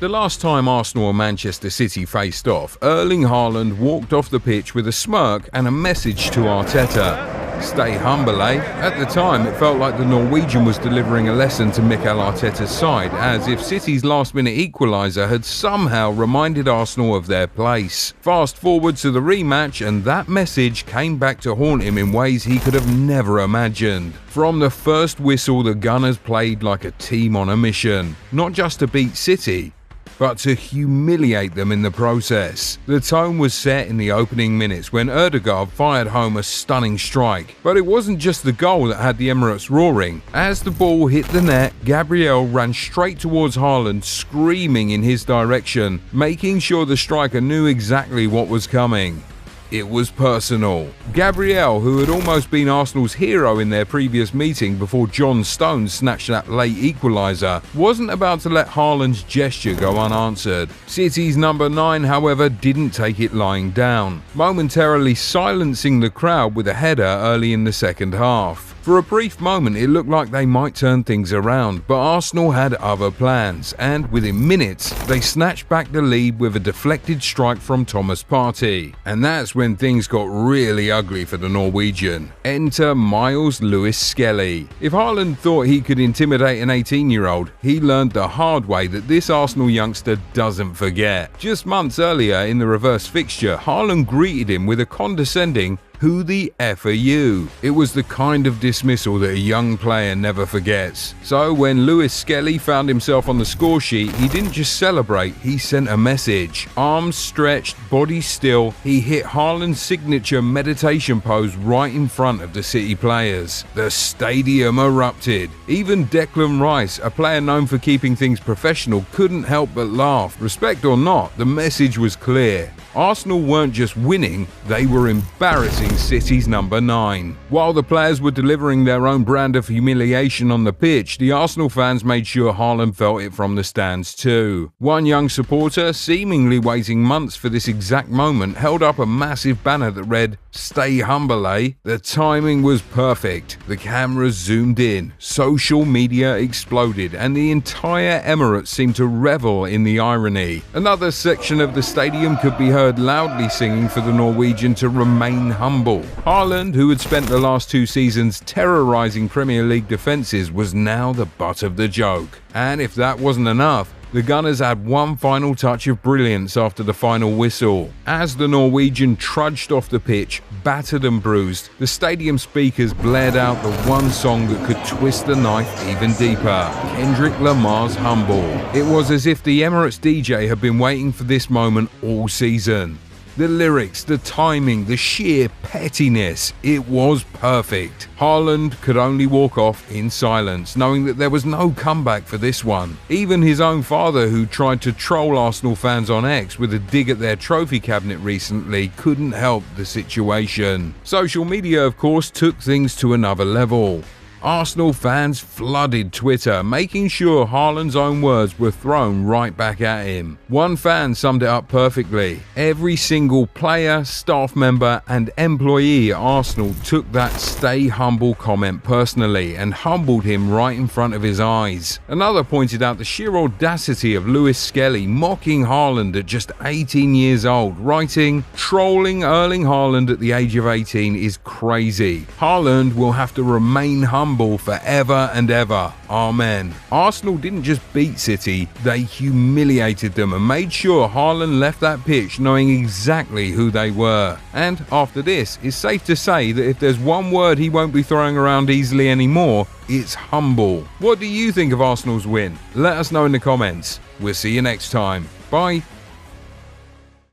The last time Arsenal and Manchester City faced off, Erling Holland walked off the pitch with a smirk and a message to Arteta. Stay humble, eh? At the time, it felt like the Norwegian was delivering a lesson to Mikel Arteta's side, as if City's last-minute equaliser had somehow reminded Arsenal of their place. Fast forward to the rematch, and that message came back to haunt him in ways he could have never imagined. From the first whistle, the Gunners played like a team on a mission, not just to beat City, but to humiliate them in the process. The tone was set in the opening minutes when Ødegaard fired home a stunning strike. But it wasn't just the goal that had the Emirates roaring. As the ball hit the net, Gabriel ran straight towards Haaland, screaming in his direction, making sure the striker knew exactly what was coming. It was personal. Gabriel, who had almost been Arsenal's hero in their previous meeting before John Stones snatched that late equaliser, wasn't about to let Haaland's gesture go unanswered. City's number 9, however, didn't take it lying down, momentarily silencing the crowd with a header early in the second half. For a brief moment, it looked like they might turn things around, but Arsenal had other plans, and within minutes, they snatched back the lead with a deflected strike from Thomas Partey. And that's when things got really ugly for the Norwegian. Enter Miles Lewis Skelly. If Haaland thought he could intimidate an 18-year-old, he learned the hard way that this Arsenal youngster doesn't forget. Just months earlier in the reverse fixture, Haaland greeted him with a condescending "Who the F are you?" It was the kind of dismissal that a young player never forgets. So when Lewis Skelly found himself on the score sheet, he didn't just celebrate, he sent a message. Arms stretched, body still, he hit Haaland's signature meditation pose right in front of the City players. The stadium erupted. Even Declan Rice, a player known for keeping things professional, couldn't help but laugh. Respect or not, the message was clear. Arsenal weren't just winning, they were embarrassing City's number 9. While the players were delivering their own brand of humiliation on the pitch, the Arsenal fans made sure Haaland felt it from the stands too. One young supporter, seemingly waiting months for this exact moment, held up a massive banner that read, "Stay humble, eh?" The timing was perfect. The cameras zoomed in, social media exploded, and the entire Emirates seemed to revel in the irony. Another section of the stadium could be heard loudly singing for the Norwegian to remain humble. Haaland, who had spent the last 2 seasons terrorising Premier League defences, was now the butt of the joke. And if that wasn't enough, the Gunners had one final touch of brilliance after the final whistle. As the Norwegian trudged off the pitch, battered and bruised, the stadium speakers blared out the one song that could twist the knife even deeper: Kendrick Lamar's Humble. It was as if the Emirates DJ had been waiting for this moment all season. The lyrics, the timing, the sheer pettiness, it was perfect. Haaland could only walk off in silence, knowing that there was no comeback for this one. Even his own father, who tried to troll Arsenal fans on X with a dig at their trophy cabinet recently, couldn't help the situation. Social media, of course, took things to another level. Arsenal fans flooded Twitter, making sure Haaland's own words were thrown right back at him. One fan summed it up perfectly. Every single player, staff member and employee at Arsenal took that "stay humble" comment personally and humbled him right in front of his eyes. Another pointed out the sheer audacity of Lewis Skelly mocking Haaland at just 18 years old, writing, "Trolling Erling Holland at the age of 18 is crazy. Haaland will have to remain humble forever and ever. Amen." Arsenal didn't just beat City, they humiliated them and made sure Haaland left that pitch knowing exactly who they were. And after this, it's safe to say that if there's one word he won't be throwing around easily anymore, it's humble. What do you think of Arsenal's win? Let us know in the comments. We'll see you next time. Bye.